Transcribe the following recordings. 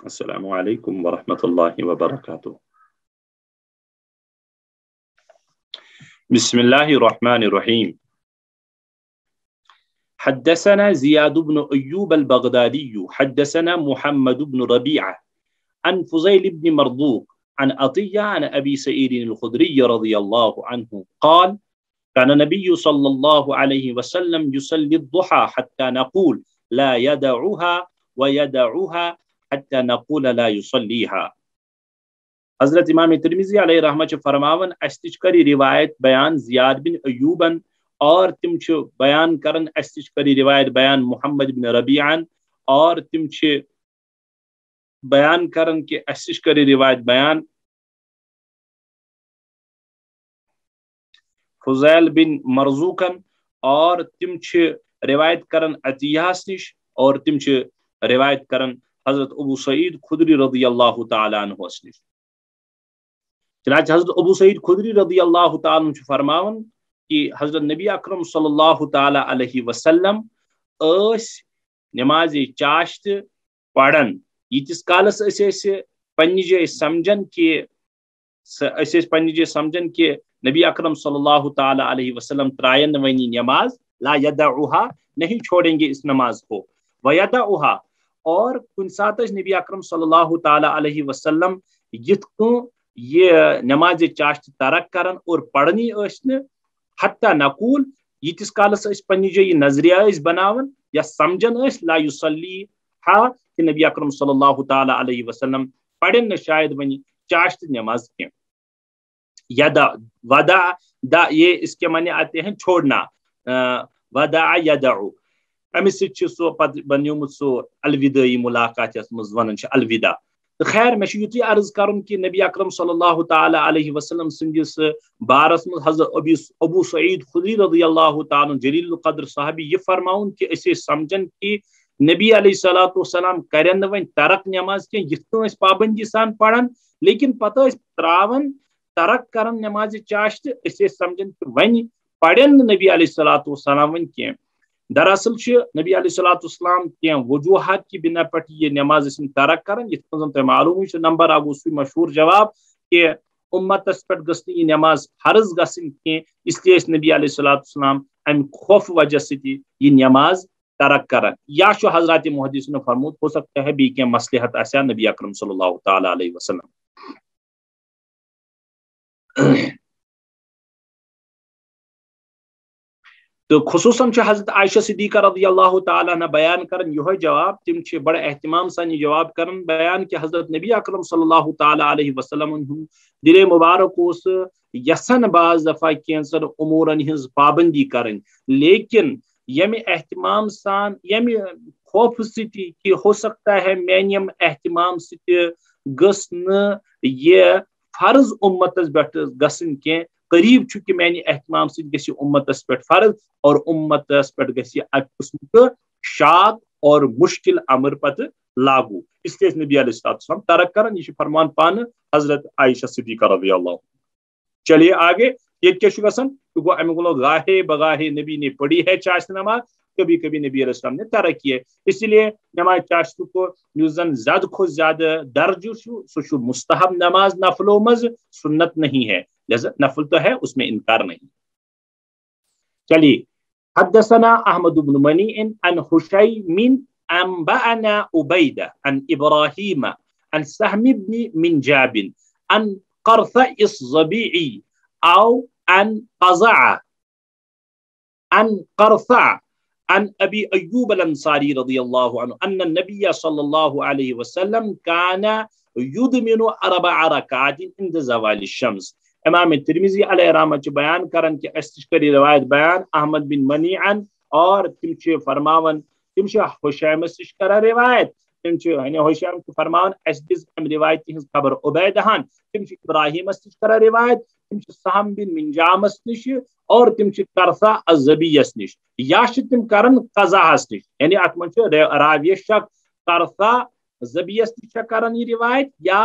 السلام علیکم ورحمۃ اللہ وبرکاتہ. بسم اللہ الرحمن الرحیم. حدثنا زیاد بن ایوب البغدادی حدثنا محمد بن ربیعہ عن فضیل بن مرزوق عن عطیہ عن ابی سعید الخدری رضی اللہ عنہ قال كان النبي صلى الله عليه وسلم يصلي الضحى حتى نقول لا يدعها ويدعها حتى نقول لا يصليها. حضرت امام ترمذی علیہ رحمۃ فرماون استچ کری روایت بیان زیاد بن ایوبن اور تم چھ بیان کرن استچ کری روایت بیان محمد بن ربیعن اور تم چھ بیان کرن کہ استچ کری روایت بیان فضیل بن مرزوقن اور تم چھ روایت کرن عطیہس نش اور تم چھ روایت کرن حضرت ابو سعید خدری رضی اللہ تعالی عنہ نش. چنانچہ حضرت ابو سعید خدری رضی اللہ تعالی عنہ فرماون کہ حضرت نبی اکرم صلی اللہ تعالی علیہ وسلم اس نماز چاشت پڑھن یتس کالس پنہ جائے سمجھن کہ نبی اکرم صلی اللہ تعالی علیہ وسلم ترائن ونی نماز لا یدعوها نہیں چھوڑیں گے اس نماز کو ویدعوها اور کن سات نبی اکرم صلی اللہ تعالی علیہ وسلم یتکوں یہ نماز چاشت ترک کرن اور پڑھنی حتی نقول یتس کالس پنہ جائے نظریہ بناون یا سمجھن لا یصلی کہ نبی اکرم صلی اللہ تعالی علیہ وسلم پڑھن نہ شاید ونی چاشت نماز کی. یدا ودا دا یہ اس کے معنی آتے ہیں چھوڑنا. ودا یدعو امس سو بنیومت سو الوداعی ملاقات یس مز ونان الوداع. خیر میں یوتی عرض کرن کہ نبی اکرم صلی اللہ تعالی علیہ وسلم سندس بارس من حضرت ابو سعید خدری رضی اللہ تعالی جلیل القدر صحابی یہ فرماؤن کہ اسے سمجھن کہ نبی علیہ الصلوۃ والسلام کرن ون ترک نماز کی یتھ پابندی سان پڑھن لیکن پتہ تراون ترک کرن نماز چاشت اسے سمجھن کہ ون پڑھن نبی علیہ الصلوۃ والسلام ون کی. دراصل نبی علیہ الصلوۃ والسلام کی وجوہات کی بنا پر یہ نماز اس میں ترک کرن یتھ تہ معلوم نمبر اگو سی مشہور جواب کہ امتس پہ گھس یہ نماز فرض گھن کی اس لیے نبی علیہ الصلوۃ والسلام ام خوف وجہ سے یہ نماز ترک کرن یا حضرات محدث نے فرمود ہو سکتا ہے بھی کہ مصلحت آسیا نبی اکرم صلی اللہ تعالی علیہ وسلم. تو خصوصاً حضرت عائشہ صدیقہ رضی اللہ تعالیٰ عنہ بیان کرن یہ جواب تم بڑے اہتمام سان جواب کرن بیان کہ حضرت نبی اکرم صلی اللہ تعالیٰ علیہ وسلم دل مبارک اس یسن بعض دفعہ کینسر امورن ہز پابندی کرن لیکن یم اہتمام سان یم خوف ستی کہ ہو سکتا ہے میم اہتمام ستی گس یہ فرض امتس پہ گھن کی قریب کہ میانہ اہتمام سی امتس پہ فرض اور امتس پہ اک قسم شاق اور مشکل امر پتہ لاگو اس لیے نبی علیہ السلام ترک کرن یہ فرمان پان حضرت عائشہ صدیقہ رضی اللہ. چلیے آگے یہ کیا گھن گو امی گلو گاہے بگاہے نبی نے پڑھی ہے چاشت نماز کبھی کبھی نبی علیہ السلام نے ترک کی ہے. اس لیے نماز چاشت کو زن زیادہ کھو زیادہ درج سو مستحب نماز نفلوں مز سنت نہیں ہے لہذا نفل تو ہے اس میں انکار نہیں. چلیے حدثنا احمد بن منیع عن حشیم انبأنا عبیدہ عن ابراہیم عن سہم بن منجاب عن قرثع الضبیعی او عن قزع عن قرثع عن ابی ایوب الانصاری رضی اللہ عنہ ان النبی صلی اللہ علیہ وسلم کان یدمن 4 رکعات عند زوال الشمس. امام ترمذی علیہ رحمۃ بیان کرن کہ استشکری روایت بیان احمد بن منیع اور تم فرماون تم حشیم استشکر روایت تم حشیم فرماون اس دز روایت ہز خبر عبیدہان تم ابراہیم استشکر روایت تم سہم بن منجامس نش اور تم قرثع الضبیعس نش یا تم کرن قزعس نش یعنی ات من راوی شک قرثع الضبیعس نش کرن یہ روایت یا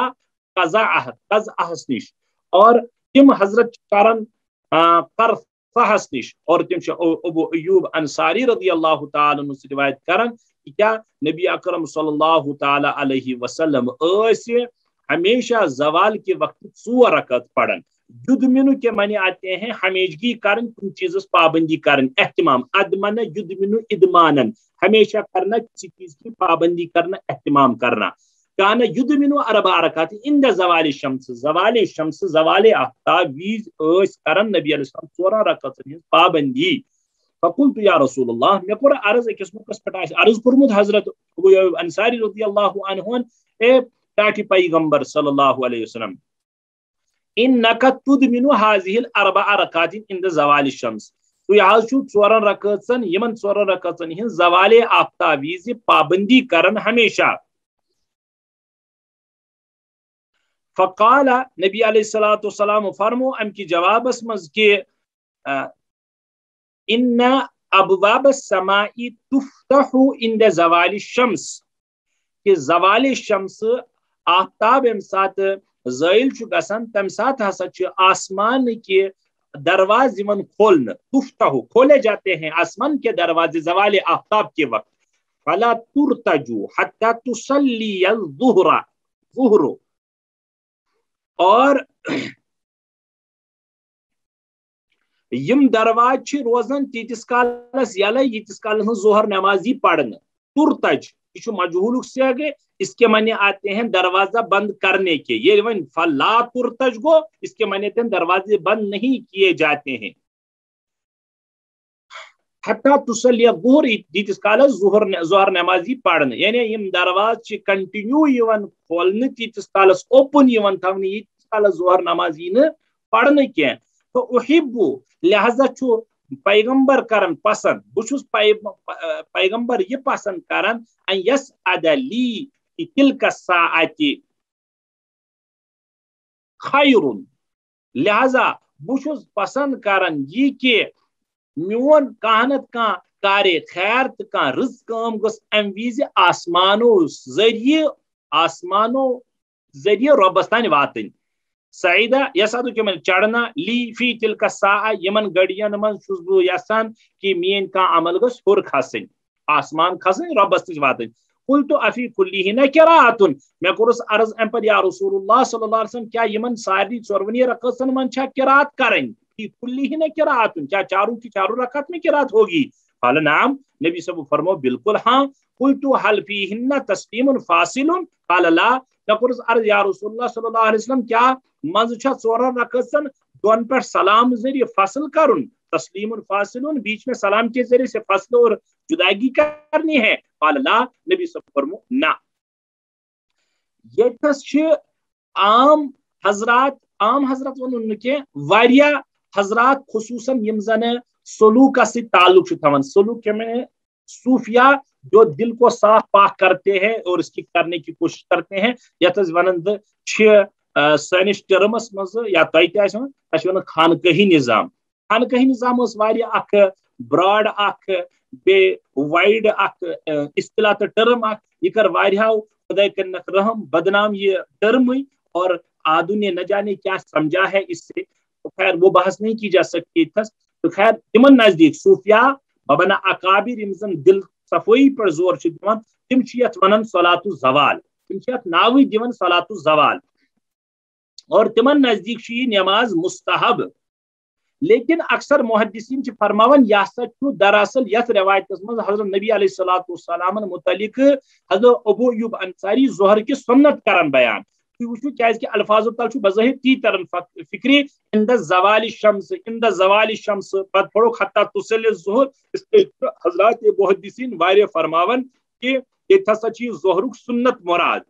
قزعس نش اور تم حضرت کرن قرثعس نش اور تم ابو ایوب انصاری رضی اللہ تعالی عنہ سے روایت کرن کیا نبی اکرم صلی اللہ تعالی علیہ وسلم ہمیشہ زوال کے وقت 4 رکعت پڑھن. یدمنو کے معنی آتے ہیں ہمیشگی کرن، کن چیز پابندی کرن، اہتمام. ادمن یدمنو ادمانن، ہمیشہ کرنا، کسی چیز کی پابندی کرنا، اہتمام کرنا. کانا یدمنو 4 رکعات عند زوال الشمس، زوال شمس زوال آفتاب ویز کرن نبی علیہ السلام 4 رکعت پابندی. فقلت یا رسول اللہ، میں کور عرض اکس موقعس پہ عرض کورمت حضرت ابو ایوب انصاری رضی اللہ عنہ، اے ٹاٹی پیغمبر صلی اللہ علیہ وسلم، انک تدمن هذه ال4 رکعات عند زوال الشمس، تو یہ 4 رکعتن یمن 4 رکعتن ہن زوال آفتاب ویز پابندی کرن ہمیشہ. فقال، نبی علیہ الصلوۃ والسلام فرمو ام کی جواب اسمز کہ ان ابواب السماء تفتح عند زوال الشمس، کہ زوال شمس آفتاب ام سات زائل چھ گسان تم سات ہسا چھ آسمان کے دروازے من کھولنا، تفتح کھولے جاتے ہیں آسمان کے دروازے زوال آفتاب کے وقت. فلا ترتجو حتی تصلی الظہر، اور یم درواز روزان تیتس کالس یلے یتس کالس ظہر نمازی پڑھنا. ترتج یہ مجہول سے گئے، اس کے معنی آتے ہیں دروازہ بند کرنے کے. یہ فلا ترتج گو، اس کے معنی آتے ہیں دروازے بند نہیں کیے جاتے ہیں. حتی تصلی الظہر تیتس کالس ظہر نمازی پڑھنا، یعنی یم دروازہ کنٹینیو یوان کھولنے تیتس کالس اوپن یوان تھونے یتس کالس ظہر نمازی نہ پڑھنے کی. تو احبو، لہذا چھو پیغمبر کرن پسند، بچھس پیغمبر یہ پسند کرن ان یسعد لی تلک الساعت خیر، لہذا بچھس پسند کرن یہ کہ میون کہنت کان کار خیر تو کان رز کام گس ام ویز آسمانو ذریعہ ربس تان واتن. سعیدہ یسعد کہ من چڑھنا لی فی تلک الساعہ یمن گڑین من چھس بہ یسان کہ مین کان عمل گس ہور کھسن، آسمان کھسن ربس تج واتن. قلت افی کلیہن قراءۃ، میں کورس عرض ام پر یا رسول اللہ صلی اللہ علیہ وسلم، کیا یمن ساری 14 رکعتن من چھا قراءت کرن؟ فی کلیہن قراءۃ، کیا چاروں کی چاروں رکعت میں قراءت ہوگی؟ قال نعم، نبی صلی اللہ علیہ وسلم فرمو بالکل ہاں. قلت هل فیہن تسلیم فاصل؟ قال لا، میں کورس عرض یا رسول اللہ صلی اللہ علیہ وسلم، کیا مز چھا 4 رکعتن دون پر سلام ذریعے فصل کرن؟ تسلیم فاصل، بیچ میں سلام کے ذریعے سے فصل اور جداگی کرنی ہے؟ قال لا، نبی صلی اللہ علیہ وسلم فرمو نا. یہ عام حضرات ون کہ واریاہ حضرات خصوصاً یم زن سلوک سے تعلق تھوان. سلوک کے میں صوفیہ جو دل کو صاف پاک کرتے ہیں اور اس کی کرنے کی کوشش کرتے ہیں، یت ونند سینس ٹرمس مز یا تہ خانقاہی نظام. خانقاہی نظام اس واریاہ اخ براڈ اخ بے وائڈ اخ اصطلاح تو ٹرم اخ، یہ کر واریاہو خدا کرنک رحم بدنام یہ ٹرم، اور آدو نے نہ جانے کیا سمجھا ہے اس سے. تو خیر وہ بحث نہیں کی جا سکتی تھس. تو خیر تمن نزدیک صوفیہ ببنا اکابر یمزن دل صفائی پر زور دان، تم یت ونان صلاۃ الزوال، تم یت ناوی دون صلاۃ الزوال، اور تمن نزدیک یہ نماز مستحب. لیکن اکثر محدثین فرماون یہ ہسا دراصل یت روایت مز حضرت نبی علیہ الصلوۃ والسلام متعلق حضرت ابو ایوب انصاری ظہر کی سنت کرن بیان. وچو کیاز کہ الفاظ تل بظاہر تی ترن فکری عند زوال الشمس، عند زوال الشمس پت پڑھو حتی تصلی الظہر. اس حضرات محدثین واریاہ فرماون کہ یہ ہسا چھ ظہرک سنت مراد،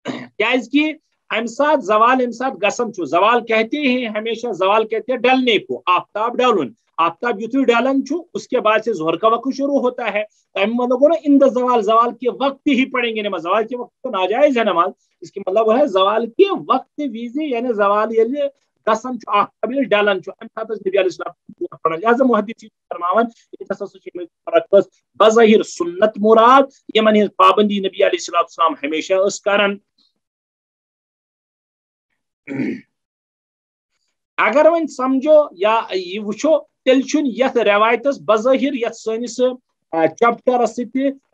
کیاز کہ ام سات زوال ام سات گسن چھو. زوال کہتے ہیں ہمیشہ، زوال کہتے ہیں ڈلنے کو، آفتاب ڈالن. آفتاب یتھی ڈالن چھو اس کے بعد سے ظہر کا وقت شروع ہوتا ہے. مطلب نا ان زوال، زوال کے وقت ہی پڑھیں گے نماز. زوال کے وقت تو ناجائز ہے نماز، اس کی مطلب وہ ہے زوال کے وقت ویزی، یعنی زوال یعنی گسن چھو آفتاب ڈالن چھو ام سات نبی علیہ السلام پڑھا. لہذا محدثین فرماون یہ بظاہر سنت مراد، یمن پابندی نبی علیہ السلام ہمیشہ اس کرن. اگر ون سمجھو یا یہ وچھو تیل چھن یت روایتس بظاہر یت سنس چیپٹرس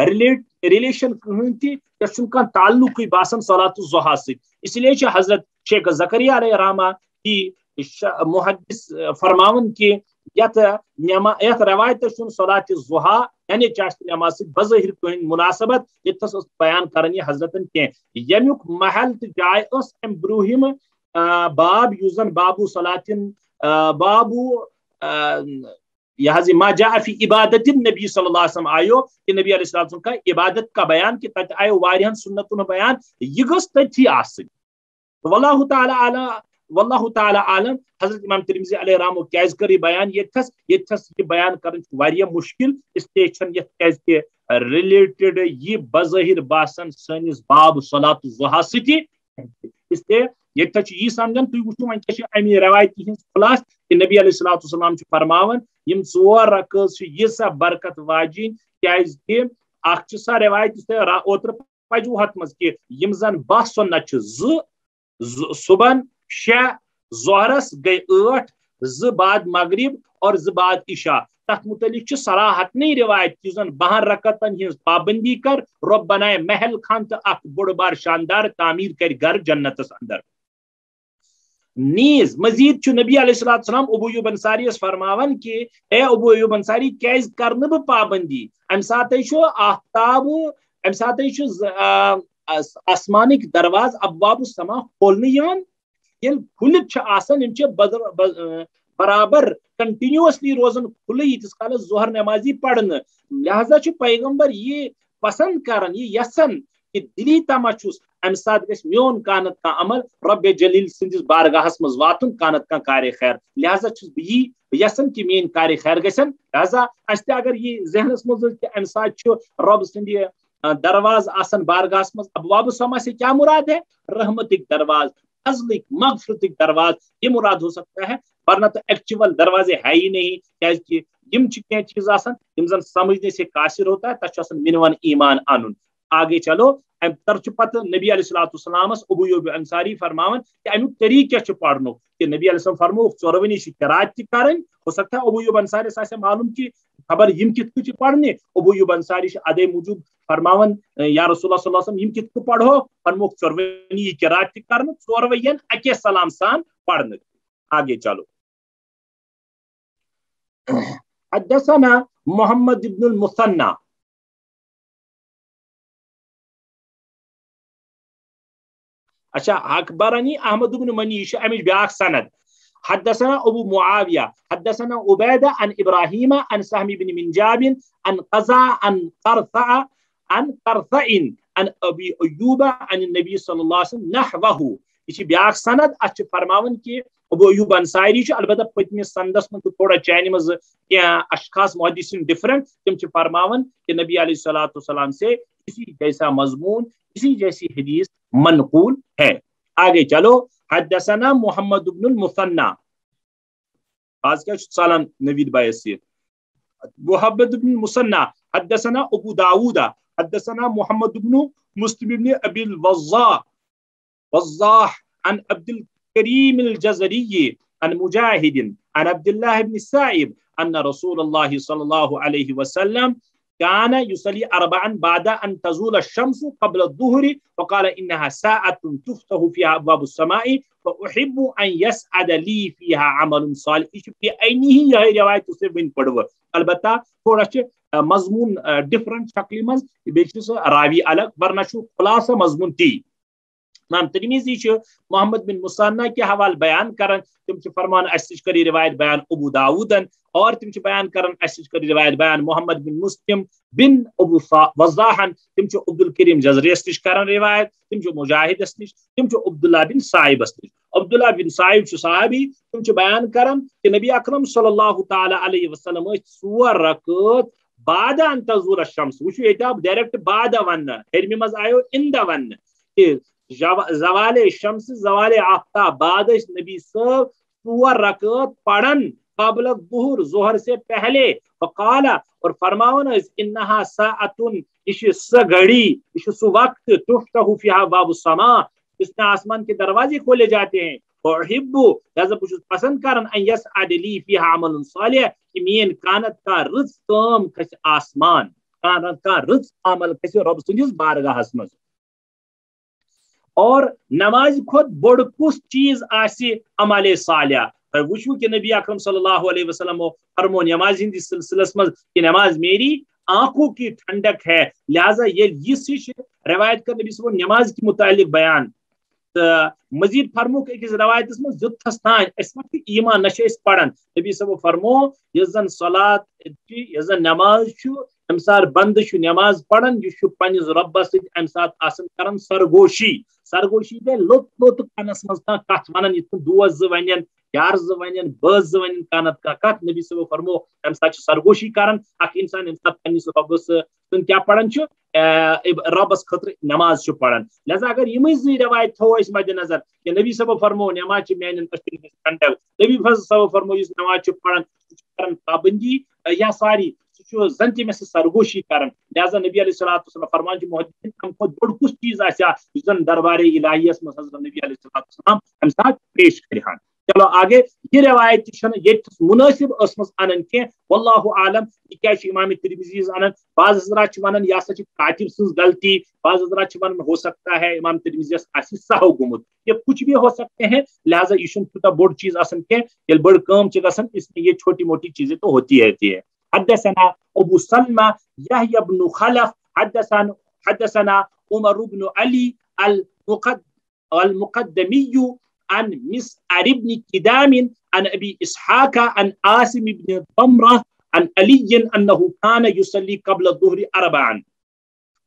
ریلیشن کہین تہ تعلق باسان صلاۃ الضحیٰ ست، اس لیے حضرت شیخ زکریا علیہ رحمہ کی محدث فرماون کہ یت روایت صلاۃ الضحیٰ یعنی چاشت نماز بظاہر کہین مناسبت یتس بیان کرن یہ حضرتن کی یمیک محل تو جائے اس ام بروہم باب یوزن بابو صلاۃ بابو ما جاء فی عبادت النبی صلی اللہ علیہ وسلم آیو کہ نبی علیہ السلام کا عبادت کا بیان کہ تت آئے واریہن سنتن بیان یہ گس تھی آسن واللہ تعالی عالم حضرت امام ترمذی علیہ رحمہ کیاز کر بیان یتھس یہ بیان کرن واریہ مشکل اس لیے چھن یت کیاز کہ ریلیٹڈ یہ بظاہر باسن سنس باب صلاۃ الضحیٰ ستی اس لیے یہ یہ سمجھن تھی وچو وی امی روایتی ہند خلاص کہ نبی علیہ الصلوۃ والسلام فرماون یم ژور رکعت یہ سا برکت واجین کیاز کہ اخ سا روایت اوتر وجوہات مز کہ یم زن 10 سنت صبح 6 ظہرس گئی 8 2 بعد مغرب اور 2 بعد عشاء تک متعلق صراحت نہیں روایت کہ زن 12 رکعتن ہز پابندی کر رب بنائے محل خان تو اخ بڑ بار شاندار تعمیر کر گھر جنتس اندر نیز مزید نبی علیہ السلام ابو ایوب انصاری فرماون کہ اے ابو ایوب انصاری کیز کرن بہ پابندی ام سات آفتاب ام سات آسمانک دروازہ ابواب السما کھولنے یوان یل کھلت آسان برابر کنٹینیوسلی روزن کھلے یتس کالس ظہر نمازی پڑھن لہذا پیغمبر یہ پسند کرن یہ یسن کہ دلی تما چھس ام سات گھس میون کانت کا عمل رب جلیل سندس بارگاہس مز واتن کانت کا کار خیر لہذا چھس بہ یسن کہ مین کار خیر گژھن لہذا اس اگر یہ ذہنس مز کہ ام سات رب سند دروازہ آسن بارگاہس مز ابواب السما سے کیا مراد ہے رحمتک دروازہ فضلک مغفرتک دروازہ یہ مراد ہو سکتا ہے ورنہ تو ایکچوئل دروازے ہے ہی نہیں کیاز کہ یم کی چیز آسن یم زن سمجھنے سے قاصر ہوتا ہے تچ آسن منون ایمان انن آگے چلو ترچ پتہ نبی علیہ السلام ابو ایوب انصاری فرماون کہ امیک طریقہ پڑھنو کہ نبی علیہ السلام فرمو ژورونی قرات تہ کرن ہو سکتا ہے ابو ایوب انصاری سے معلوم کہ خبر یم کت کچھ پڑھنے ابو ایوب انصاری ادے موجود فرماون یا رسول اللہ صلی اللہ علیہ وسلم یم کت پڑھو فرمو ژورونی قرات تہ کرن ژوروین اکے سلام سان پڑھن آگے چلو حدثنا محمد بن المثنى اچھا اخبرني احمد بن منيش امش بیاکھ سند حدثنا ابو معاویہ حدثنا عبیدہ عن ابراہیم عن سہم بن منجاب عن قزع عن قرثع عن ابی ایوب عن النبی صلی اللہ علیہ وسلم نحوہ یہ بیاکھ سند اچھ فرماون کہ ابو ایوب انصاری البتہ پتمس سندس من تھوڑا چینہ مز کیا اشخاص محدثین ڈفرنٹ تم فرماون کہ نبی علیہ الصلوۃ والسلام سے اسی جیسا مضمون اسی جیسی حدیث منقول ہے آگے چلو حدثنا محمد بن المثنى آج کیا سالان نوید بایسی محمد بن المثنى حدثنا ابو داود حدثنا محمد بن مسلم بن ابي الوضاح عن عبد الكريم الجزري عن مجاهد عن عبد الله بن السائب ان رسول الله صلى الله عليه وسلم كان يصلي 4 بعد ان تزول الشمس قبل الظهر وقال انها ساعه تفتح فيها ابواب السماء فاحب ان يسعد لي فيها عمل صالح في عينه یہ روایت سے بن پڑو البتہ تھوڑا مضمون ڈفرنٹ شکل مز بیچ راوی الگ ورنہ خلاصہ مضمون تی امام ترمذی محمد بن مثنى کے حوالہ بیان کرن تم فرمان اس کری روایت بیان ابو داودن اور تم بیان کرن اس کری روایت بیان محمد بن مسلم بن ابو وضاحن تم عبد الکریم جزری اس کرن روایت تم مجاہد اس تم عبداللہ بن صائب اس عبداللہ بن صائب صحابی تم بیان کرن کہ نبی اکرم صلی اللہ تعالی علیہ وسلم 4 رکعت بعد ان تزول الشمس وچ یہ ڈائریکٹ بعد ون ہرمی مز آیو ان دا ون کہ زوال شمس زوال آفتاب بعد نبی صاحب 4 رکعت پڑھن قبل الظہر ظہر سے پہلے فقال اور فرماون انها ساعه اس گھڑی اس وقت تفتح فيها باب السماء اس میں آسمان کے دروازے کھولے جاتے ہیں لہذا بہت پسند کران ان یسعد لی فیہا عمل صالح کہ مین کانت کا رٕژ کٲم کھسہِ آسمان، کانت کا رٕژ عمل کھسہِ رۄب سٕنٛدِس بارگاہس منٛز. اور نماز کھۄت بوٚڑ کُس چیز آسہِ عمل صالح؟ تۄہہِ وٕچھوٕ کہ نبی اکرم صلی اللہ علیہ وسلم فرمو نماز ہندس سلسلس منٛز کہ نماز میری آنکھوں کی ٹھنڈک ہے. لہذا یہ روایت کر نبی صلی اللہ نماز کے متعلق بیان تو مزید فرموک أکِس روایتس منٛز یوٚتتھس تانۍ أسۍ ما چھِ ایمان نہ چھِ أسۍ پران. نبی صلی فرمو یۄس زن صلات یۄس زن نماز چھُ امہِ ساتہٕ بندٕ چھُ نماز پران یہِ چھُ پننِس رۄبس سۭتۍ امہِ ساتہٕ آسان کران سرگوشی. سرگوشی گٔے لوٚت لوٚت کانس منٛز کانٛہہ کتھ ونان یِتھ کٔنۍ دوس زٕ ونن، یار زٕ ونن، بٲژ زٕ ونن کانت کانٛہہ کتھ. نبی صلی فرمو امہِ ساتہٕ چھُ سرگوشی کران اکھ انسان ییٚمہِ ساتہٕ پننِس رۄبس سُنٛد کیاہ پران چھُ رۄبس خٲطرٕ نماز چھُ پران. لہذا اگر یِمے زٕ روایت تھاوو أسۍ مدِ نظر کہ نبی صلی فرمو نماز چھِ میانٮ۪ن أچھن ہٕنٛز ٹھنڈک، نبی صلی فرمو یُس نماز چھُ پران سُہ چھُ کران پابندی یا ساری سُہ چھُ زن تہِ مےٚ سۭتۍ سرگوشی کران. لہذا نبی علیہ الصلوۃ والسلام فرمان چھُ محدثین امہِ کھۄتہٕ بوٚڑ کُس چیز آسہِ یُس زن دربارِ الہیَس منٛز حضرت نبی علیہ الصلوۃ والسلام امہِ ساتہٕ پیش کرہن. چلو آگے یہ روایت چھنہٕ ییٚتھس منٲسب ٲسمٕژ انان کینٛہہ، واللہ عالم یہ کیٛازِ چھُ امام ترمذی انان. بعض حضرات چھِ ونان یہ ہسا چھِ کاتب سٕنٛز غلطی، بعض حضرات چھِ ونان ہو سکتا ہے امام ترمذی یس آسہِ سہو گوٚمُت. یہ کچھ بھی ہو سکتے ہیں. لہذا یہ چھُنہٕ تیوٗتاہ بوٚڑ چیز آسان کینٛہہ. ییٚلہِ بٔڑ کٲم چھِ گژھان اس میں یہ چھوٹی موٹی چیزیں تو ہوتی رہتی ہے. حدثنا ابو سلمہ یحیی بن خلف حدثنا عمر بن علی المقدمی عن مسعر بن كدام عن ابي اسحاق عن عاصم بن ضمرة عن علي انه كان يصلي قبل الظهر اربعا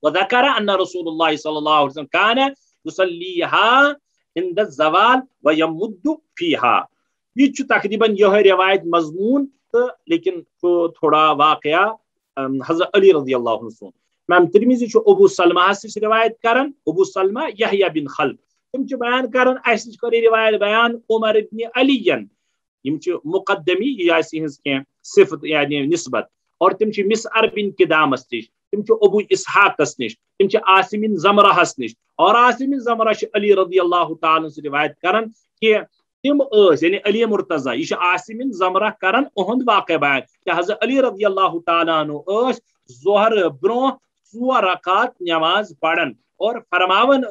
وذكر ان رسول الله صلى الله عليه وسلم كان يصليها عند الزوال ويمد فيها. یہ چھُ تقریباً یہ روایت مضمون لیکن تھوڑا واقعہ حضرت علی رضی اللہ عنہ سن. امام ترمذی چھُ ابو سلمہ سے روایت کران. ابو سلمہ یحییٰ بن خلف تم چھِ بیان کران اَسہِ نِش کٔر یہِ روایت بیان عمر ابن علی یِم چھِ مقدمی یہ آسہِ یِہٕنٛز کینٛہہ صفت یعنی نسبت. اور تم چھِ مسعر بن کدامس نش، تم چھِ ابو اسحاقس نش، تم چھِ عاصم بن زمرہس نش. اور عاصم بن زمرہ چھِ علی رضی اللہ تعالیٰ سے روایت کران کہ تم یعنی علی مرتضی یہ عاصم بن زمرہ کران اہند واقع بیان کہ حضرت علی رضی اللہ تعالیٰ عنہ ظہر برونٛہہ 4 رکعات نماز پران اور فرماون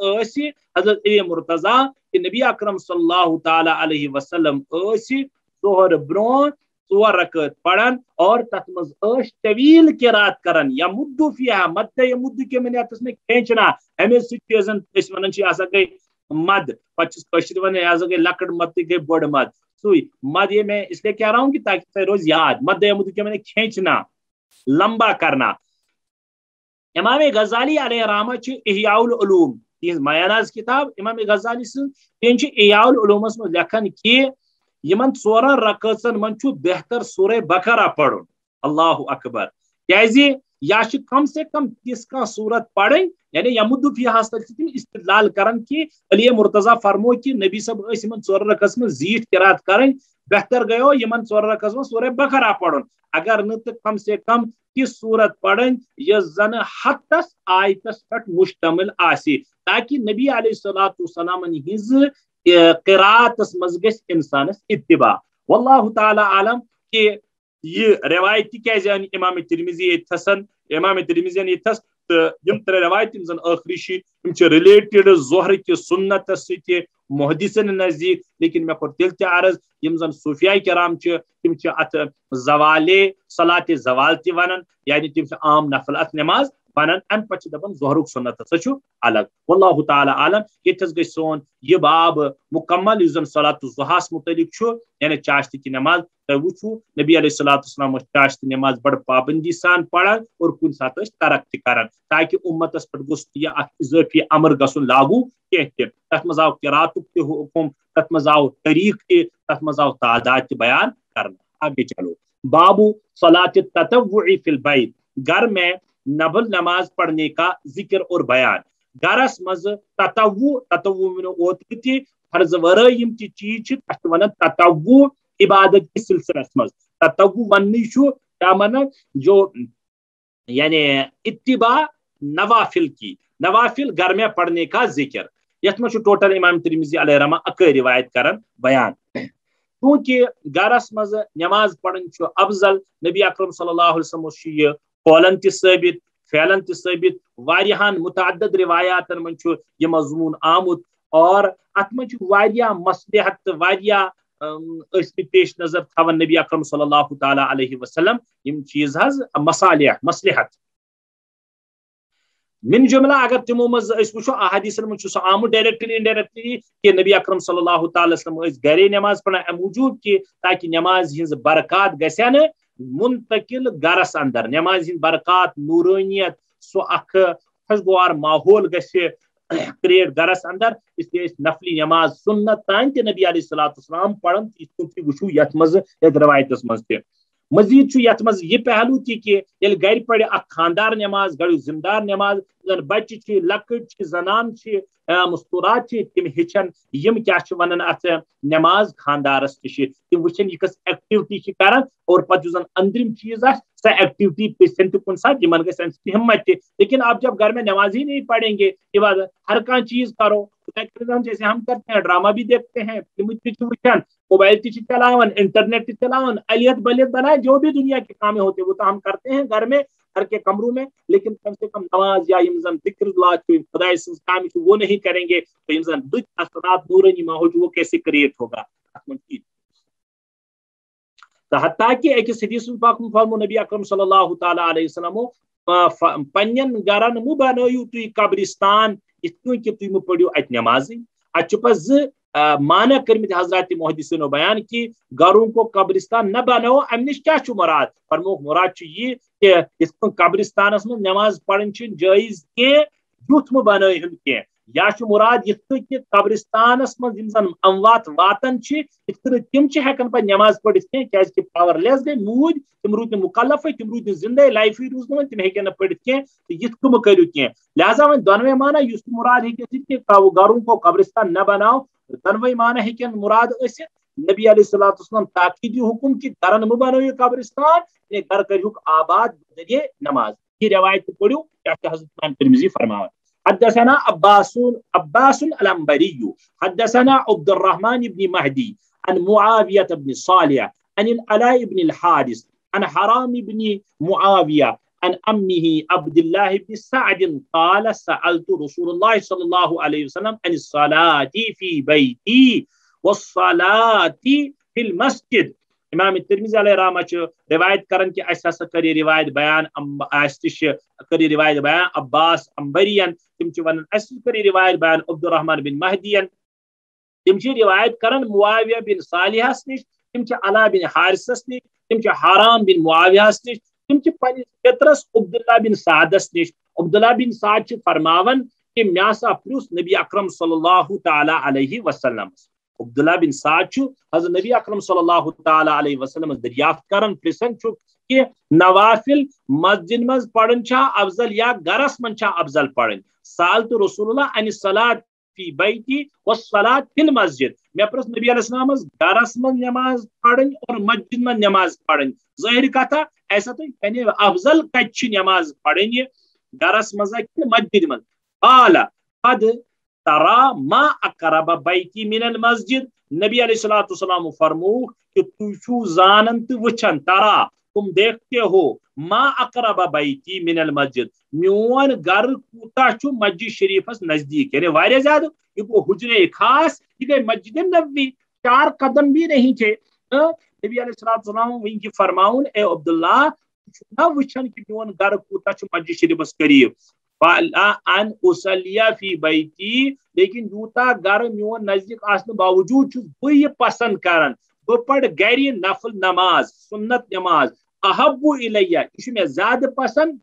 حضرت علی مرتضی کہ نبی اکرم صلی اللہ تعالی علیہ وسلم ظہر برونٛہہ 4 رکعت پران اور تتھ منٛز طویل قرات کران. یمد فیہا مد یمد کے منیاتس میں کھینچنا امے سۭتۍ زن أسۍ ونان چھِ ہسا گٔے مد پتہٕ چھِس کٲشِر ونان یہِ ہسا گٔے لۄکٕٹ مد تہٕ گٔے بٔڑ مد. سُے مد یہ میں اس لیے کہہ رہا ہوں کہ تاکہ تۄہہِ روز یاد. مد یمد کے میں کھینچنا لمبا کرنا. امام غزالی علیہ رحمہ چھِ احیاء العلوم تہذ میاناز کتاب امام غزالی سن تین چھِ احیاء العلومس منٛز لیکھان کہ یمن 4 رکعژن منٛز چھُ بہتر سورہ بقرہ پرُن. اللہ اکبر. کیازِ یا چھِ کم سے کم تِژھ کانٛہہ صورت پرٕنۍ یعنی یمد فیہاس تل چھِ تِم استدلال کران کہ علی مرتضی فرمو کہ نبی صاحب ٲسۍ یمن 4 رکعژس منٛز زیٖٹھ قرات کرٕنۍ، بہتر گٔیو یمن 4 رکعژس منٛز سورہ بقرہ پرُن. اگر نہٕ تہٕ کم سے کم تِژھ صورت پرٕنۍ یۄس زن ہتس آیتس پٮ۪ٹھ مشتمل آسہِ تاکہ نبی علیہ الصلوۃ والسلام ہٕنٛز قراتس منٛز گژھِ انسانس اتباع. واللہ تعالی عالم کہ یہ روایت کیازِ ان امام ترمذی یتھسن امام ترمذین یتھس تہٕ یم 3 روایت یم زن ٲخری چھِ یم چھِ رِلیٹڈ ظہر کہِ سنتس سۭتۍ محدثن نزدیک. لیکن مےٚ کوٚر تیٚلہِ تہِ عرض یم زن صوفیاء کرام چھِ تم چھِ اتھ زوالے صلات زوال تہِ ونان یعنی تم چھِ عام نفل اتھ نماز ونان. امہِ پتہٕ چھِ دپان ظہرُک سنت ہسا چھُ الگ. واللہ تعالی عالم. ییٚتھس گژھِ سون یہ باب مکمل یُس زن صلات الضحیٰ متعلق چھُ یعنی چاشتہِ کی نماز. تۄہہِ وٕچھوٕ نبی علیہ الصلوۃ والسلام چاشتہِ نماز بڑٕ پابندی سان پران اور کُنہِ ساتہٕ ٲسۍ ترک تہِ کران تاکہ امتس پٮ۪ٹھ گوٚژھ یہِ اکھ اضٲفی امر گژھُن لاگو کینٛہہ تہِ. تتھ منٛز آو قراتُک تہِ حکم، تتھ منٛز آو طریق تہِ، تتھ منٛز آو تعداد تہِ بیان کرنہٕ. آگے چلو. بابو صلاۃ التطوع فی البیت. گھر میں نفل نماز پڑھنے کا ذکر اور بیان. گھرس مز تطوع اوترٕ تہِ فرض ورٲے یم تہِ چیز چھِ تتھ چھِ ونان تطوع عبادت کے سلسلس مز. تطوع وننٕے چھُ کیا مانا جو یعنی اتباع نوافل کی، نوافل گھر میں پڑھنے کا ذکر. یت مجھ ٹوٹل امام ترمذی علیہ رحمہ اکے روایت کرن بیان کیونکہ گرس مز نماز پڑھن افضل نبی اکرم صلی اللہ علیہ وسلم یہ قولن تہ ثابت فعلن تہ ثابت واریاہن متعدد روایاتن من یہ مضمون آمت اور ات من مصلحت واریاہ پیش نظر تھاون نبی اکرم صلی اللہ تعالی علیہ وسلم یم چیز مصالح مصلحت من جملہ اگر تمو مز وچھو احادیث من سہ آمت ڈائریکٹلی انڈائریکٹلی کہ نبی اکرم صلی اللہ تعالی وسلم گرے نماز پڑھان ام موجود کہ تاکہ نماز ہز برکات گژھن منتقل گرس اندر نماز ہند برکات نورانیت سو اخ خوشگوار ماحول گژھِ کریٹ گرس اندر اس لیے نفلی نماز سنت تان تہ نبی علیہ الصلوۃ والسلام پڑھن تہ وچھو یت مز یت روایتس مز تہ مزید یت مز یہ پہلو تہ کہ یل گر پڑھ اخ خاندار نماز گڑ ذمہ دار نماز زن بچہ لکٹ زنان مستورات تم ہچن یم کیا ونان ات نماز خاندارس تہ تم وچن یہ کس ایکٹیوٹی کران اور پتہ زن اندرم چیز سہ ایکٹیوٹی پیسن تہ کن ساتھ یمن گژھِ ہمت تہ لیکن آپ جب گھر میں نماز ہی نہیں پڑھیں گے عبادت ہر کان چیز کرو جیسے ہم کرتے ہیں ڈرامہ بھی دیکھتے ہیں وچن موبائل تہ چلاون انٹرنیٹ تہ چلاون الیت بلیت بنائے جو بھی دنیا کے کام ہوتے وہ تو ہم کرتے ہیں گھر میں گھر کے کمروں میں لیکن کم سے کم نماز یا ذکر اللہ خدا سن کام وہ نہیں کریں گے تو اثرات نورانی ماحول وہ کیسے کریٹ ہوگا حتیٰ کہ ایکس حدیث پاک فرمو نبی اکرم صلی اللہ تعالی علیہ وسلم پنن گرن مو بنائیو تھی قبرستان کہ تھی مو پڑھو ات نماز ات پس مانا کرمت حضرات محدثین بیان کہ گھروں کو قبرستان نہ بناو ام نش کیا مراد فرمو مراد یہ کہ اس قبرستانس میں نماز پڑھن جائز کی یوت مو بنائن کی یا مراد یہ قبرستانس من اموات واتن تم ہیکن پہ نماز پڑھت کی پاور لیس گئی موج تم رود مکلف تم رود زندہ لائف روز نا تم ہیکن پڑھت کی تم کرو کی لہذا وی دونوے مانا اس مراد کہ گھروں کو قبرستان نہ بناؤ دونوے مانا ہیکن مراد نبی علیہ الصلوۃ والسلام تاکیدی حکم کہ گھرن مو بنائیو قبرستان گھر کرہوک آباد ذریعے نماز یہ روایت پڑھو کیا حضرت ترمذی فرماوان حدثنا عباس العنبری حدثنا عبد الرحمن بن مہدی عن معاویہ بن صالح عن العلاء بن الحارث عن حرام بن معاویہ عن امه عبد الله بن سعد قال سألت رسول الله صلى الله عليه وسلم عن الصلاة في بيتي والصلاة في المسجد امام ترمذی علیہ رحمہ روایت کرن کہ اس ہسا کری روایت بیان کری روایت بیان عباس عنبرین تم ون اس کری روایت بیان عبد الرحمن بن مہدین تم روایت کرن معاویہ بن صالحس نش تم علا بن حارثس نش تم حرام بن معاویہس نش تم پنس پترس عبداللہ بن سعدس نش عبداللہ بن سعد فرماون کہ مے ہسا پرس نبی اکرم صلی اللہ تعالی علیہ وسلم عبداللہ بن سعد حضرت نبی اکرم صلی اللہ تعالی علیہ وسلم دریافت کرن پرسن کہ نوافل مسجد مز پڑھن افضل یا گرس من افضل پڑھن سالت رسول اللہ عن الصلاۃ فی بیتی والصلاۃ فی المسجد میں پرس نبی علیہ السلام گرس من نماز پڑھن اور مسجد من نماز پڑھن ظاہر کتھا ایسا تو یعنی افضل کچھ نماز پڑھن یہ گرس مز مسجد من قال قد ترا ما اقرب بیتی من المسجد نبی علیہ الصلوۃ والسلام فرمو کہ تو چھو زانن تو وچھن ترا تم دیکھتے ہو ما اقرب بیتی من المسجد میون گھر کوتا چھو مسجد شریفس نزدیک یعنی واریاہ زیادہ یہ حجرے خاص یہ گئی مسجد نبوی 4 قدم بھی نہیں تھے نبی علیہ الصلوۃ والسلام وہیں کی فرماؤن اے عبداللہ نہ وچھن کہ میون گھر کوتا چھو مسجد شریفس قریب فَلَا أَنْ أُصَلِّيَ فِي بَيْتِي لیکن یوتا گھر میون نزدیک آسن باوجود چھس بہ یہ پسند کرن بہ پڑھ گھر نفل نماز سنت نماز احب الیہ یہ میں زیادہ پسند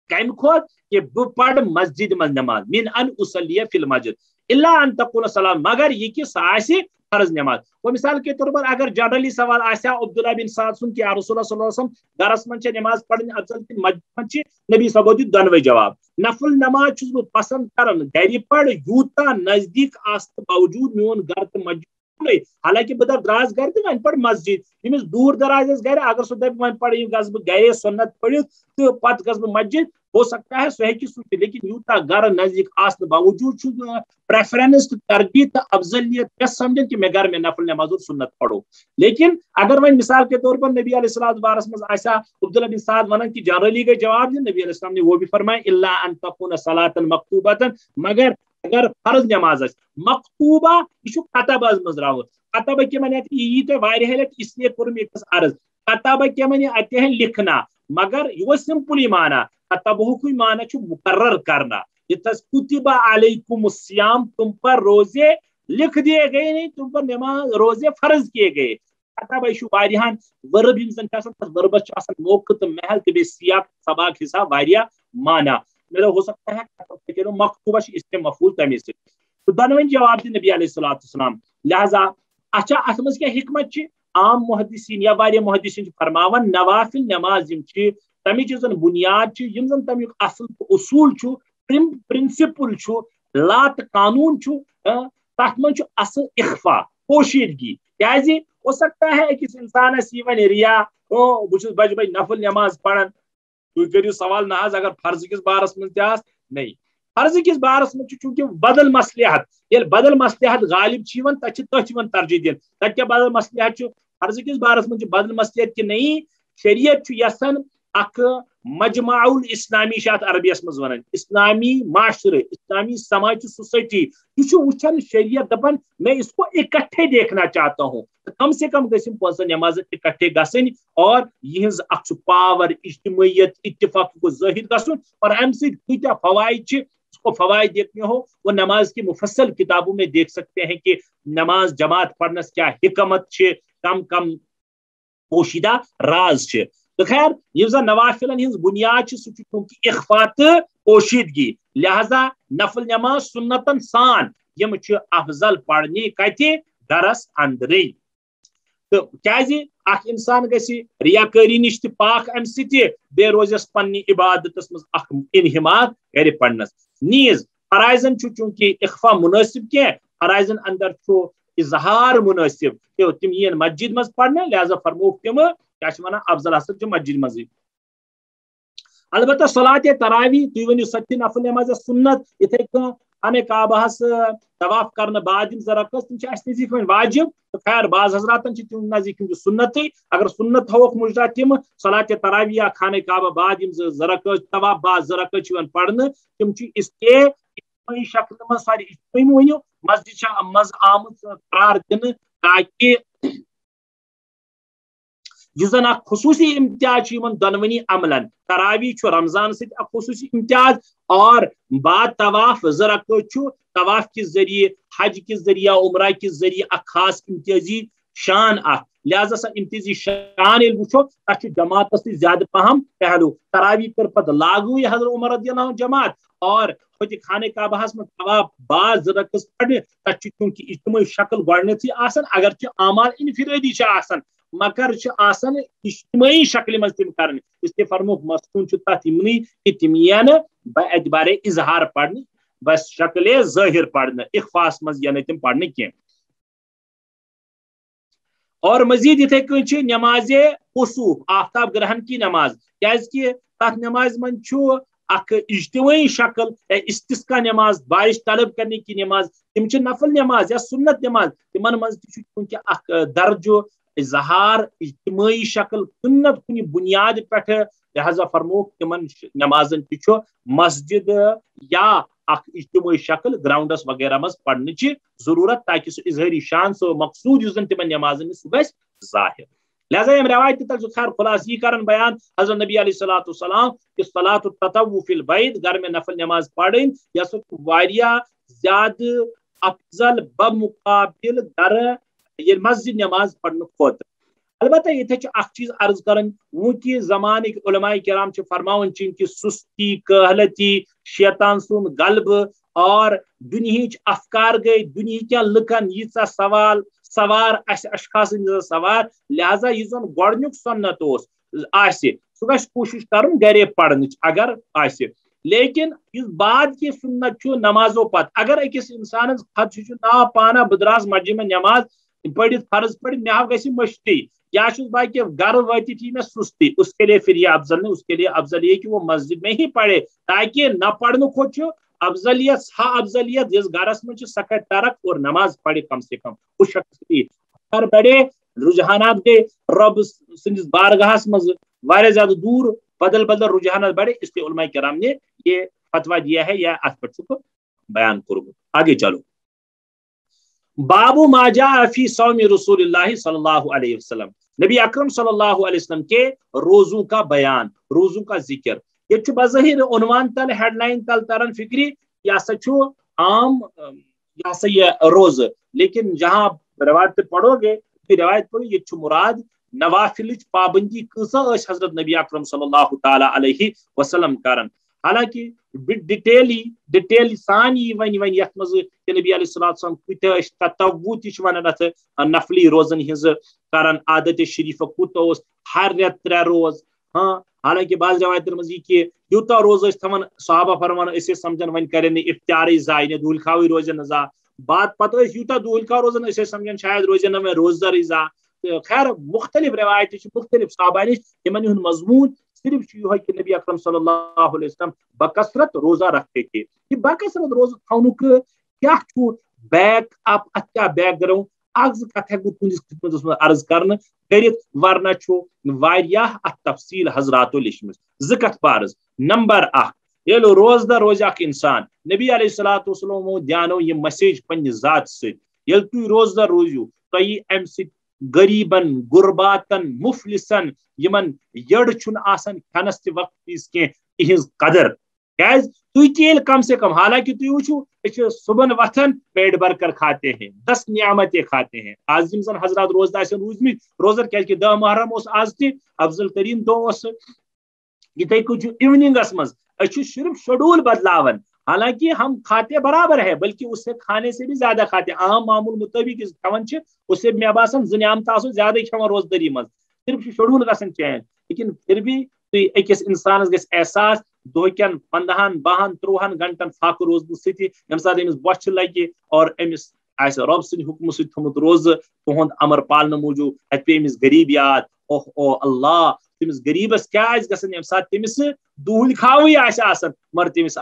کم کھوت کہ بہ پڑھ مسجد من نماز من ان اصلی فی المسجد الا ان تقول سلام مگر یہ کہ ساسی فرض نماز وہ مثال کے طور پر اگر جنرلی سوال آسیا عبداللہ بن سعد سن کہ رسول اللہ صلی اللہ علیہ وسلم گرس من نماز پڑھن افضل کہ مسجد من نبی صاحب دی دونوے جواب نفل نماز چھس بہ پسند کرن گھر پڑھ یوتا نزدیک آست باوجود میون گھر تو مسجد حالانکہ بہ دراز گھر تو ون پڑ مسجد یمس دور دراز گھر اگر سہ دپ ون پڑ گھس بہ گرے سنت پڑھت تو پتہ گھس بہ مسجد ہو سکتا ہے سہ ہیکہ سہ لیکن یوتا گھر نزدیک آسن باوجود پریفرنس تو ترجیح تو افضلیت کس سمجھن کہ میں گھر میں نفل نماز اور سنت پڑھو لیکن اگر ون مثال کے طور پر نبی علیہ الصلوۃ بارس مز آسا عبداللہ بن سعد ونان کہ جنرلی گئی جواب دن نبی علیہ السلام نے وہ بھی فرمایا الا ان تکون صلاۃ مکتوبۃ مگر اگر فرض نماز مکتوبہ یہ کتب مز راوت کتبہ کے من یہ تو واریاہ لٹ اس لیے کوٚر مےٚ ییٚتس عرض کتبہ کے من اتہ ہے لکھنا مگر یہ سمپلی مانا کتبہ مانا مقرر کرنا یتس کتب علیکم الصیام تم پر روزے لکھ دیے گئے نہیں تم پر نماز روزے فرض کیے گئے کتبہ یہ واریاہن ورب یم زن وربس موقع تو محل تو سیاق سباق حساب واریاہ مانا میرا ہو سکتا ہے مکتوبہ اس کے مفعول تمے سے تو دونویں جواب دی نبی علیہ الصلوۃ والسلام لہذا اچھا ات مز کیا حکمت عام محدثین یا واریاہ محدثین فرماون نوافل نماز یم تمچ زن بنیاد یم زن تمیک اصل اصول پرنسپل لا تو قانون تک من اصل اخفا پوشیدگی کیازِ ہو سکتا ہے اکس انسانس یہ ون ریا بہت بج بج نفل نماز پڑھان تھی کریو سوال نہ اگر فرض کس بارس من تس نہیں فرض کس بارس من چونکہ بدل مصلحت یل بدل مصلحت غالب تت ترجیح دین تت کیا بدل مصلحت فرض کس بارس من بدل مصلحت کہ نہیں شریعت یسن اخ مجمع الاسلامی شاعت عربیس مز ونان اسلامی معاشرے اسلامی سماج سوسائٹی یہ وچان شریعت دپان میں اس کو اکٹھے دیکھنا چاہتا ہوں کم سے کم گھم پانچ نماز اکٹھے گھن اور یہ اخ پاور اجتماعیت اتفاق کو ظاہر گھن اور ام سیا فوائد اس کو فوائد دیکھنے ہو وہ نماز کی مفصل کتابوں میں دیکھ سکتے ہیں کہ نماز جماعت پڑھنس کیا حکمت کم کم پوشیدہ راز تو خیر یہ زن نوافلن ہز بنیاد چونکہ اخفا تو پوشیدگی لہذا نفل نماز سنتن سان یم افضل پڑھنی کتہ گرس اندرے تو کیازِ اخ انسان گژھِ ریاکاری نش تہ پاک ام سۭتۍ بیٚیہِ روزس پننہِ عبادتس مز اخ انہماک گرِ پڑھنس نیز فرائضن چونکہ اخفا مناسب کی فرائضن اندر اظہار مناسب تم ین مسجد مز پڑھنے لہذا فرموک تم کیا افضل ہسا مسجد مز البتہ صلاۃ تراویح تھی ؤنِو سۄ تہِ نفل نماز سنت یتھے کٔنۍ خانہ کعبہس طواف کرنے بعد یم زرکس تم اس نزدیک واجب تو خیر بعض حضراتن تم نزدیک سنت اگر سنت تھوک مجرا تم صلاۃ تراویح یا خانہ کعبہ بعد یم زرکس طواف بعض زرکس پڑھنے تم اس کے اجتماعی شکل مز ساری اجتماعی ؤنِو مسجد مز آمت قرار دن تاکہ یہ زن خصوصی امتیاز دونونی عملن تراویح رمضان ست خصوصی امتیاز اور بعد طواف زرکت طواف کے ذریعے حج کے ذریعہ عمرہ کے ذریعے خاص امتیازی شان لہذا سا امتیازی شان وچو تک جماعت زیادہ پہم پہلو تراویح کر پتہ لاگو یہ حضرت عمر رضی اللہ عنہ جماعت اور خانہ کعبہ میں طواف بعض رقص پڑھنے تک چونکہ اجتماعی شکل گۄڈنیتھٕے آسان اگرچہ اعمال انفرادی آسان مگر آسان اجتماعی شکل مز تم کر اس لیے فرموک مستون تک یمنی کہ تم ین اعتبار اظہار پڑھنے بس شکل ظاہر پڑھنے اخفاس مز ین تم پڑھنے کی اور مزید اتھے کن نماز کسوف آفتاب گرہن کی نماز کیازکہ تک نماز من اخ اجتماعی شکل استسقا نماز بارش طلب کرنے کی نماز تم نفل نماز یا سنت نماز تمن مز چونکہ اخ درجہ اظہار اجتماعی شکل سنت کن بنیاد پہ لہذا فرموک تمن نمازن تہ مسجد یا اخ اجتماعی شکل گراؤنڈس وغیرہ مز پڑھنے کی ضرورت تاکہ سو اظہاری شان سو مقصود اس تمن نمازن سہ گژھِ ظاہر لہذا یم روایت تک خیر خلاص یہ کرن بیان حضرت نبی علیہ الصلوۃ والسلام کہ صلاۃ التطوع فی البیت گھر میں نفل نماز پڑھیں یا سو واریاہ زیادہ افضل بمقابل گھر یہ مسجد نماز پڑھنے خاطر البتہ یہ اخ چیز عرض کرن وہ کہ زمانک علماء کرام فرماون کہ سستی کہلتی شیطان سن غلب اور دنہچ افکار گئی دنہکین لکن ییژا سوار اشخاص سوار لہذا یہ زن گۄڈنیُک سنت آسہِ سہ گژھِ کوشش کرن گرے پڑھنچ اگر آسہِ لیکن اس بعد کی سنت نمازوں پتہ اگر اکس انسان خدشہ نا پانا بدراز مسجد میں نماز پڑھت فرض پڑھت مے گژھِ مشتی یا باقی گھر وتی میں سستی، اس کے لیے پھر یہ افضل نہیں، اس کے لیے افضل یہ کہ وہ مسجد میں ہی پڑھے، تاکہ نہ پڑھنے کھوت افضلیت افضلیت جس گھرس میں سہ کر ترک اور نماز پڑھے کم سے کم اس شخص کی گھر بڑے رجحانات گئے رب سندس بارگاہس مز واریاہ زیادہ دور، بدل بدل رجحانات بڑے، اس لیے علماء کرام نے یہ فتویٰ دیا ہے یا ات پہ بیان کورمت۔ آگے چلو، باب ما جاء فی صوم رسول اللہ صلی اللہ علیہ وسلم، نبی اکرم صلی اللہ علیہ وسلم کے روزوں کا بیان، روزوں کا ذکر۔ یہ بظاہر عنوان تل ہیڈ لائن تل ترن فکری یہ سا عام یہ سا یہ روز، لیکن جہاں روایت پڑھو گے روایت پڑھو یہ مراد نوافل پابندی کسا حضرت نبی اکرم صلی اللہ تعالی علیہ وسلم کرن، حالانکہ ڈیٹیل سان ون یت مز کہ نبی علیہ السلام کت تطوع تہ ونان ات نفلی روزن ہز کران، عادت شریف کوت ہر رت 3 روز، ہاں حالانکہ بعض روایتن مز یہ کہ یوتا روز تھوان صحابہ فرمان اس سمجھان ون کرے افطار ضائع نے دول کھاوی روزے نزا، بات پتہ یوتا دول کھا روزن اس سمجھان شاید روزے نہ روزدار ضا، خیر مختلف روایت مختلف صحابہ نش یمن ہند مضمون صرف یہ کہ نبی اکرم صلی اللہ علیہ وسلم بکثرت روزہ رکھتے تھے۔ یہ بکثرت روزہ تھونک کیا بیک اپ ات کیا بیک گراؤنڈ اگز کت ہیکو تہندس خدمتس میں عرض کرنا کرت، ورنہ واریاہ ات تفصیل حضراتو لچھمت ز کت پارز۔ نمبر 1، یل روزدہ روز اخ انسان، نبی علیہ الصلوۃ والسلام دیانو یہ میسیج پنہ ذات ست، یل تھی روزدہ روزیو تھی ام ست غریبن غرباتن مفلسن یمن یڑ چھن آسان کھنس تہ وقت کی تہذ قدر، کیاز تھی کم سے کم، حالانکہ تھی وچھو صبح وتھن پیٹ بھر کر کھاتے ہیں 10 نعمتیں کھاتے ہیں، آج یم زن حضرات روزدہ روزمت روزر کی 10 محرم اس آج تہ افضل ترین دہ اس یہ کچھ ایوننگس مز صرف شیڈول بدلاون، حالانکہ ہم کھاتے برابر ہے بلکہ اس سے کھانے سے بھی زیادہ کھاتے، عام معمول مطابق کھان اس سے مے باسان 2 نعمت آسو زیادہ کھان روزداری مز، صرف شیڈول گھن چینج، لیکن پھر بھی تھی اکس انسانس گھس احساس دہ کن 15 12 13 گھنٹن فاقہ روزن ست یم سات امس بوچھ لگہ اور امس آس رب سند حکم ست تھومت روز تہد امر پالنے موجود، ات پہ امس غریب یاد، اوہ او اللہ تمس غریبس کیا گھن یم سات تمس دول کھاوی آسان مگر تمس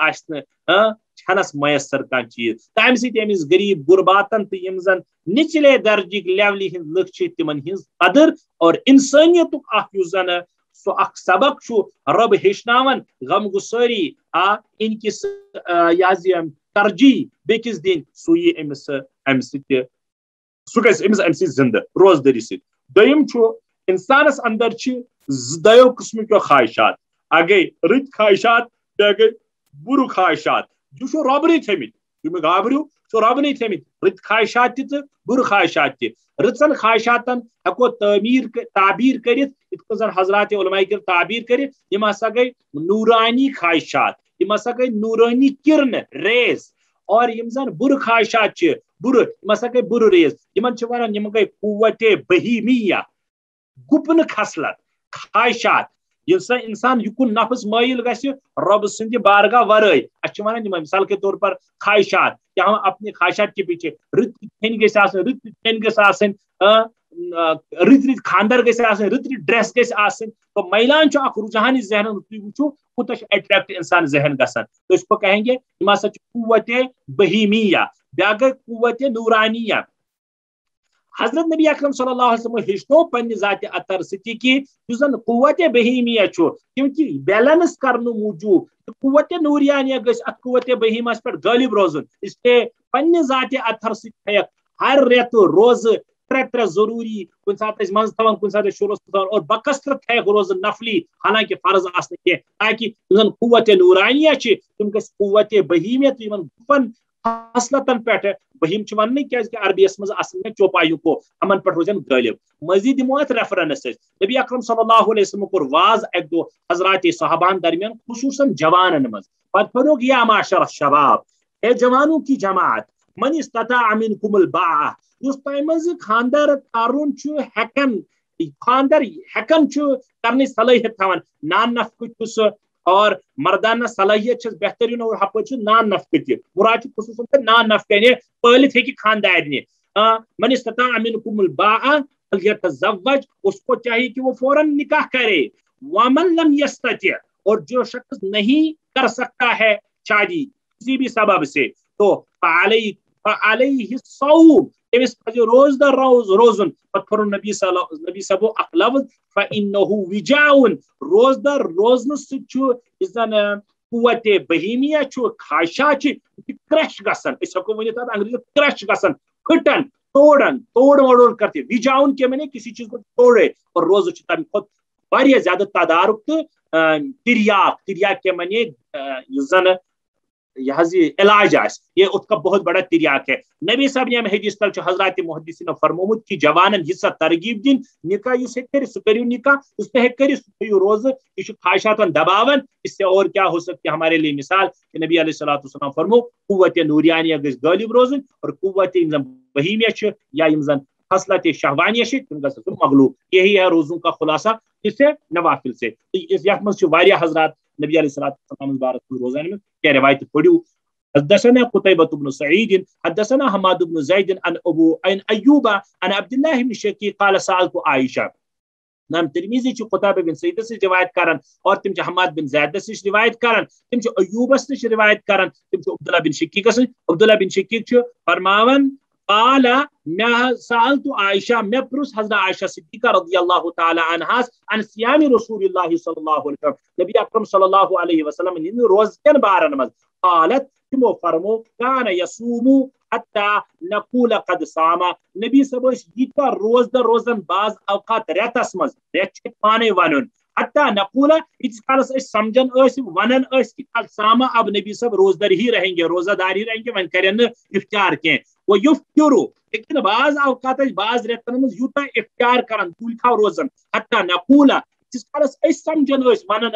چھنس میسر کھانا چیز، تمہ سۭتۍ أمس غریب غرباتن تو یم زن نچلے درجک لیولی ہند لکھ تمن ہز قدر اور انسانیت اخ زن سو اخ سبق رب ہیچناون غم گساری ان کس ترجیح بیکس دن سوئی امس ام سہ گھس امس ام سۭتۍ زندہ روزداری ست۔ دویم انسانس اندر دو قسم کے خواہشات، اگے رت خواہشات بی گئی بر خواہشات، یہ رب نے تھمت تم گابرو سو رب نے تھمت رت خواہشات تہ بر خواہشات تہ۔ رژن خواہشاتن ہیکو تعبیر کرت ات زن حضرات علماء کر تعبیر کرت، یم ہسا گئی نورانی خواہشات، یم ہسا گئی نورانی کرن ریز، اور یم زن بر خواہشات بر یم ہسا گئی بر ریز، یمن ونان یم گئی قوت بہیمیہ گپن خصلت خواہشات، یل سا انسان یکن نفس مائل گھس رب سند بارگاہ ورائے، اچھا ونان مثال کے طور پر خواہشات، کہ ہم اپنی خواہشات کے پیچھے رت کھین گھس آسن، رت کھین گھس آسن، رت رت خاندر گھس آسن، رت رت ڈریس گھس آسن، تو میلان اخ رجحان ذہن تھی وچھو کوتہ اٹریکٹ انسان ذہن گژھان، تو اس کو کہیں گے یم ہسا قوت بہیمیہ، بیا گئی قوت نورانیہ۔ حضرت نبی اکرم صلی اللہ علیہ وسلم ہچنو پنہ ذات اطہر ستی کہ زن قوت بہیمیہ کیونکہ بیلنس کرنے موجود قوت نورانیہ گھس ات قوت بہیمس پہ غالب روزن، اس لیے پنہ ذات اطہر ست ہر ریت روز 3 ضروری، کن سات مز تھوان کن سات شروع تھوان، اور بکثرت روزن نفلی حالانکہ فرض آسن کی، تاکہ زن قوت نورانیہ تم گھس قوت بہیمیہ تو یمن گپن خصلتن پہ بہیم ون کی عربیس مز اصل میں چوپایو کو امن پہ روزن غالب۔ مزید دمو ات ریفرنس نبی اکرم صلی اللہ علیہ وسلم کور واز ایک دو حضرات صحابان درمیان خصوصاً جوانن مز، پتہ فرموک یا معاشر الشباب، اے جوانوں کی جماعت، من استطاع منکم الباء، اس تمہ مز خاندر کرن ہیکن خاندر ہیکن کرنے صلاحیت تھوان، نان نفقہ اور مردانہ صلاحیت بہترین اور ہپر نان نفقہ تہ، مراد خصوصاً نان نفقہ یعنی پالت ہیکہ خاندارنہ، من استطاع منکم الباء فلیتزوج، اس کو چاہیے کہ وہ فوراً نکاح کرے. ومن لم یستطع، اور جو شخص نہیں کر سکتا ہے شادی کسی بھی سبب سے، تو فعلیہ الصوم، تمس پزِ روز دار روزن. پتہ نبی صبو اخ لفظ فإنه وجاء، روز دار روزن سچ زن قوت بہیمیہ خواہشات کرش گسن، اس ہکو ونت انگریزی کرش گسن، پھٹن توڑن، توڑ موڑ کرتے. وجاؤن کے میں کسی چیز کو توڑے، اور روز تمہ کھت واریاہ زیادہ تدارک تو تریاق. تریاق کے معنی زن یہ علاج یہ اس کا بہت بڑا تریاق ہے. نبی صاحب نے حدیث تل حضرات محدثین فرمومت کہ جوانن حصہ ترغیب دن، نکاح اس کر سہ کرو نکاح، اس پہ کر روز، یہ خواہشات دباون. اس سے اور کیا ہو سکتی ہے ہمارے لیے مثال کہ نبی علیہ الصلوۃ والسلام فرمو قوت نوریانیہ گژھِ غالب روزن، اور قوت بہیمیہ یا زن خصلت شہوانیہ تم گژھن مغلوب. یہی ہے روزوں کا خلاصہ اس سے نوافل سے. یتھ مز واریاہ حضرات نبی علیہ الصلوۃ والسلام بارک روزان میں کیا روایت پڑھو. حدثنا قتيبة بن سعيد حدثنا حماد بن زيد عن أيوب عن عبد الله بن شقيق قال سألت عائشة. نام ترمیزی قتیبہ بن سعید سے روایت کرن، اور تم حماد بن زید سے روایت کرن، تم ایوب سے روایت کرن، تم عبداللہ بن شقیق سے. عبداللہ بن شقیق فرماون قال میں سألت عائشہ، میں پرس حضرت عائشہ صدیقہ رضی اللہ تعالی عنہا عن صیام رسول اللہ صلی اللہ علیہ وسلم، نبی اکرم صلی اللہ علیہ وسلم روز کن بارن مز. قالت تمو فرمو کان یصوم حتی نقول قد صام، نبی صاحب یوتہ روز دہ روزن بعض اوقات ریتس مز، ریت پانے ونن، حتی نقول یتس کالس سمجھن ونن کہ قد صام، اب نبی صاحب روزدر ہی رہیں گے، روزہ دار ہی رہیں گے، ون کرن افطار کی. وہ یفطرو، لیکن بعض اوقات بعض ریتن مز یوتہ افطار کرن دول کھا روزن، حتی نقول یتس کالس سمجھن ونن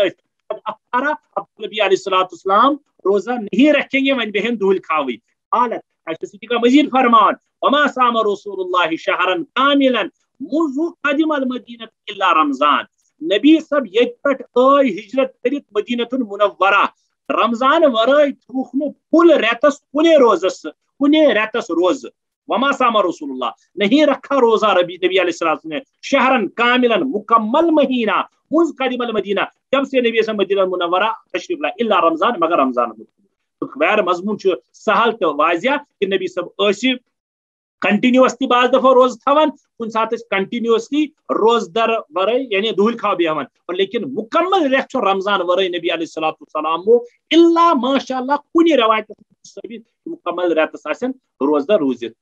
افطارا، اب نبی علیہ الصلوۃ والسلام روزہ نہیں رکھیں گے، ون بہن دھول کھاوی. حالت عائشہ صدیقہ مزید فرمان وما صام رسول اللہ شہرا کاملا منذ قدم المدینہ الا رمضان، نبی صاحب یت پٹ ہجرت کرت مدینۃ المنورہ، رمضان ورائے تھوک نو کل ریتس کنے روزس، کنے ریتس روز. وما صام رسول اللہ، نہیں رکھا روزہ نبی علیہ الصلوۃ والسلام نے، شہرن کاملا مکمل مہینہ، منذ قدم المدینہ، جب سے نبی صاحب مدینہ منورہ تشریف لائے، الا رمضان، مگر رمضان. غیر مضمون سہل تو واضح کہ نبی صاحب کنٹینیوسلی بعض دفعہ روز تھوان، کن سات کنٹینیوسلی روز در ورائے یعنی دھول کھا بیہوان، اور لیکن مکمل ریت رمضان ورائے نبی علیہ الصلوۃ والسلام الا ماشاء اللہ کن روایت مکمل ریتس آسن روز در روزت.